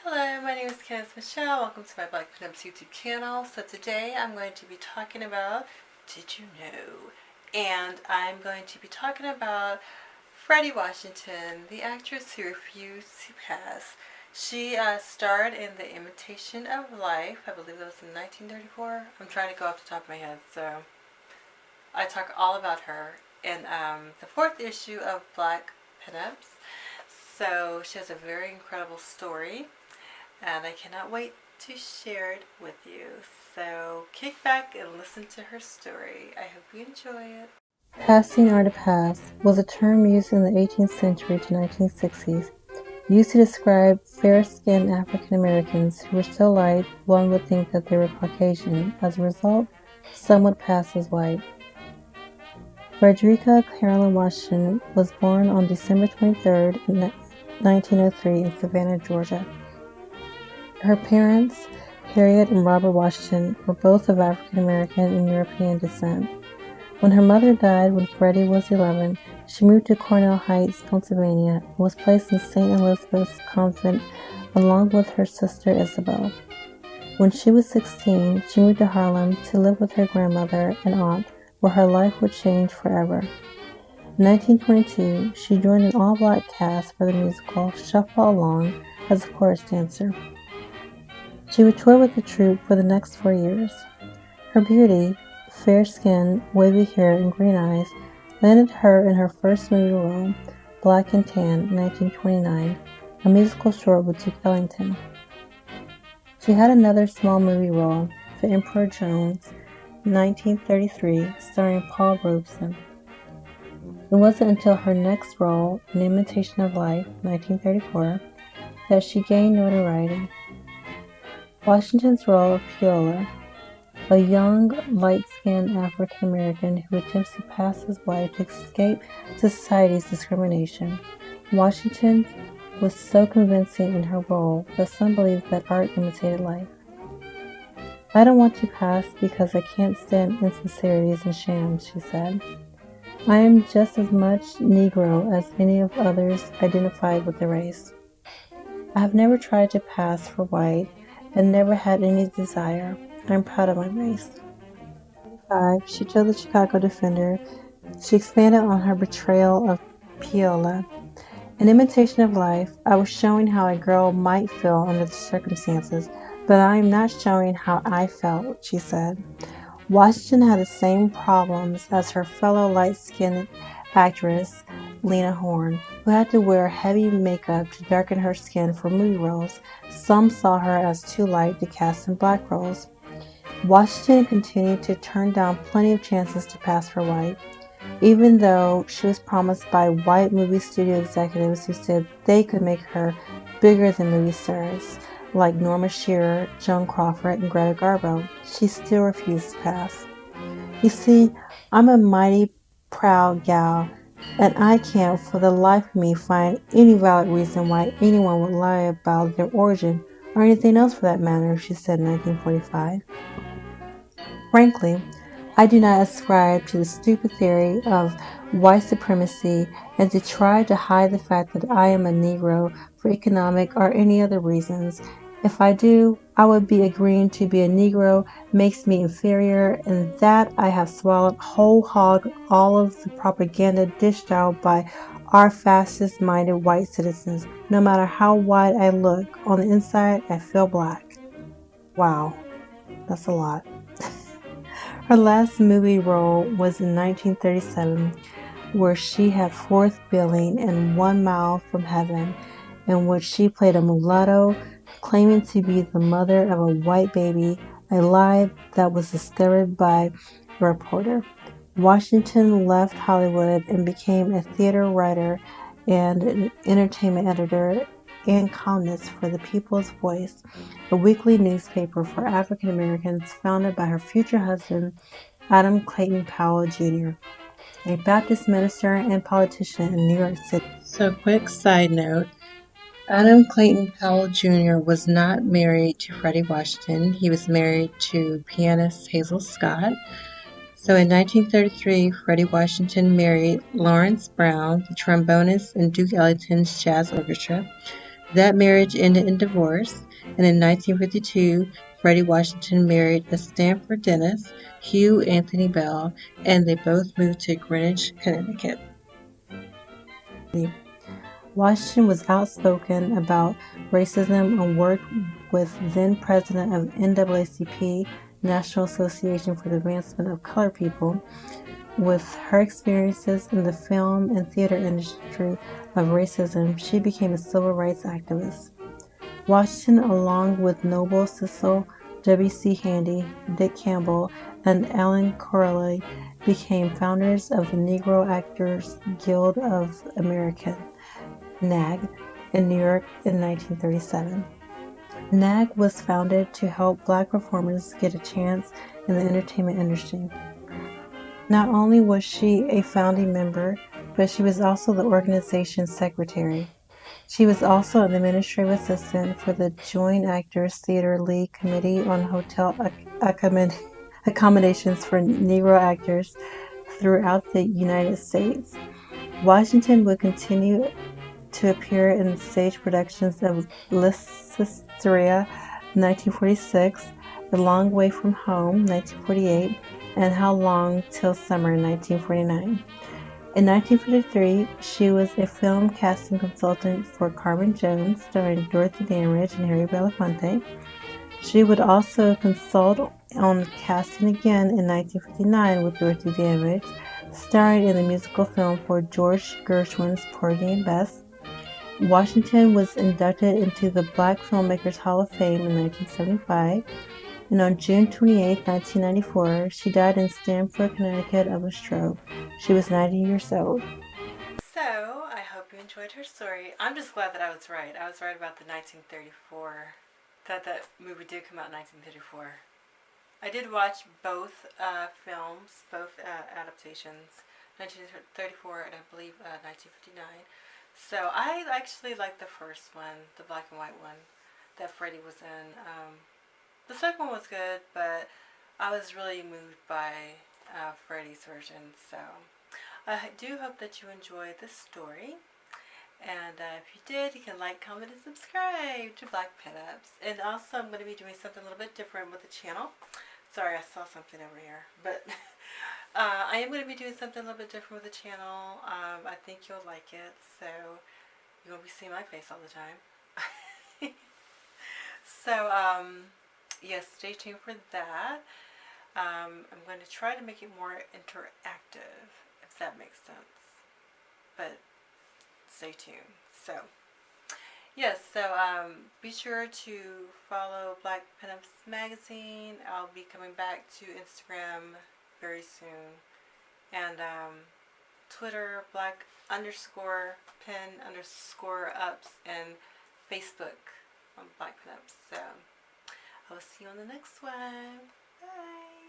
Hello, my name is Candice Michelle. Welcome to my Black Pinups YouTube channel. So today I'm going to be talking about Did You Know? And I'm going to be talking about Fredi Washington, the actress who refused to pass. She starred in The Imitation of Life. I believe that was in 1934. I'm trying to go off the top of my head, so I talk all about her in the fourth issue of Black Pinups. So she has a very incredible story and I cannot wait to share it with you. So kick back and listen to her story. I hope you enjoy it. Passing or to pass was a term used in the 18th century to 1960s, used to describe fair-skinned African Americans who were so light one would think that they were Caucasian. As a result, some would pass as white. Frederica Carolyn Washington was born on December 23, 1903 in Savannah, Georgia. Her parents, Harriet and Robert Washington, were both of African American and European descent. When her mother died when Fredi was 11, she moved to Cornell Heights, Pennsylvania, and was placed in St. Elizabeth's Convent along with her sister Isabel. When she was 16, she moved to Harlem to live with her grandmother and aunt, where her life would change forever. In 1922, she joined an all-black cast for the musical Shuffle Along as a chorus dancer. She would tour with the troupe for the next 4 years. Her beauty, fair skin, wavy hair, and green eyes landed her in her first movie role, Black and Tan, in 1929, a musical short with Duke Ellington. She had another small movie role, The Emperor Jones, in 1933, starring Paul Robeson. It wasn't until her next role, An Imitation of Life, 1934, that she gained notoriety. Washington's role of Peola, a young, light-skinned African American who attempts to pass as white to escape society's discrimination. Washington was so convincing in her role that some believe that art imitated life. "I don't want to pass because I can't stand insincerities and shams," she said. "I am just as much Negro as any of others identified with the race. I have never tried to pass for white and never had any desire. I'm proud of my race." She told the Chicago Defender. She expanded on her portrayal of Peola. "An Imitation of Life, I was showing how a girl might feel under the circumstances, but I am not showing how I felt," she said. Washington had the same problems as her fellow light-skinned actress, Lena Horne, who had to wear heavy makeup to darken her skin for movie roles. Some saw her as too light to cast in black roles. Washington continued to turn down plenty of chances to pass for white, even though she was promised by white movie studio executives who said they could make her bigger than movie stars like Norma Shearer, Joan Crawford, and Greta Garbo. She still refused to pass. "You see, I'm a mighty proud gal, and I can't for the life of me find any valid reason why anyone would lie about their origin, or anything else for that matter," she said in 1945. "Frankly, I do not ascribe to the stupid theory of white supremacy and to try to hide the fact that I am a Negro for economic or any other reasons. If I do, I would be agreeing to be a Negro makes me inferior, and that I have swallowed whole hog all of the propaganda dished out by our fascist-minded white citizens. No matter how white I look, on the inside I feel black." Wow, that's a lot. Her last movie role was in 1937, where she had fourth billing in 1 Mile from Heaven, in which she played a mulatto claiming to be the mother of a white baby, a lie that was discovered by a reporter. Washington left Hollywood and became a theater writer and an entertainment editor and columnist for The People's Voice, a weekly newspaper for African Americans founded by her future husband, Adam Clayton Powell, Jr., a Baptist minister and politician in New York City. So, quick side note, Adam Clayton Powell Jr. was not married to Fredi Washington. He was married to pianist Hazel Scott. So in 1933, Fredi Washington married Lawrence Brown, the trombonist in Duke Ellington's jazz orchestra. That marriage ended in divorce, and in 1952, Fredi Washington married a Stanford dentist, Hugh Anthony Bell, and they both moved to Greenwich, Connecticut. Washington was outspoken about racism and worked with then president of NAACP, National Association for the Advancement of Colored People. With her experiences in the film and theater industry of racism, she became a civil rights activist. Washington, along with Noble Cecil, W.C. Handy, Dick Campbell, and Ellen Corley, became founders of the Negro Actors Guild of America, NAG, in New York in 1937. NAG was founded to help Black performers get a chance in the entertainment industry. Not only was she a founding member, but she was also the organization's secretary. She was also an administrative assistant for the Joint Actors Theatre League Committee on Hotel Accommodations for Negro Actors throughout the United States. Washington would continue to appear in stage productions of Lysistrata, 1946, A Long Way from Home, 1948, and How Long Till Summer, 1949. In 1953, she was a film casting consultant for Carmen Jones, starring Dorothy Dandridge and Harry Belafonte. She would also consult on casting again in 1959 with Dorothy Dandridge, starring in the musical film for George Gershwin's Porgy and Bess. Washington was inducted into the Black Filmmakers Hall of Fame in 1975, and on June 28, 1994, she died in Stamford, Connecticut of a stroke. She was 90 years old. So, I hope you enjoyed her story. I'm just glad that I was right. I was right about the 1934, that movie did come out in 1934. I did watch both films, both adaptations, 1934 and I believe 1959. So I actually liked the first one, the black and white one that Fredi was in. The second one was good, but I was really moved by Fredi's version. So I do hope that you enjoyed this story. And if you did, you can like, comment, and subscribe to Black Pinups. And also, I'm going to be doing something a little bit different with the channel. Sorry, I saw something over here. But I am going to be doing something a little bit different with the channel. I think you'll like it. So you won't be seeing my face all the time. So, yes, stay tuned for that. I'm going to try to make it more interactive, if that makes sense. But stay tuned. So, yes, so be sure to follow Black Pinups Magazine. I'll be coming back to Instagram very soon. And Twitter, Black_Pin_ups, and Facebook on Black Pinups. So, I will see you on the next one. Bye.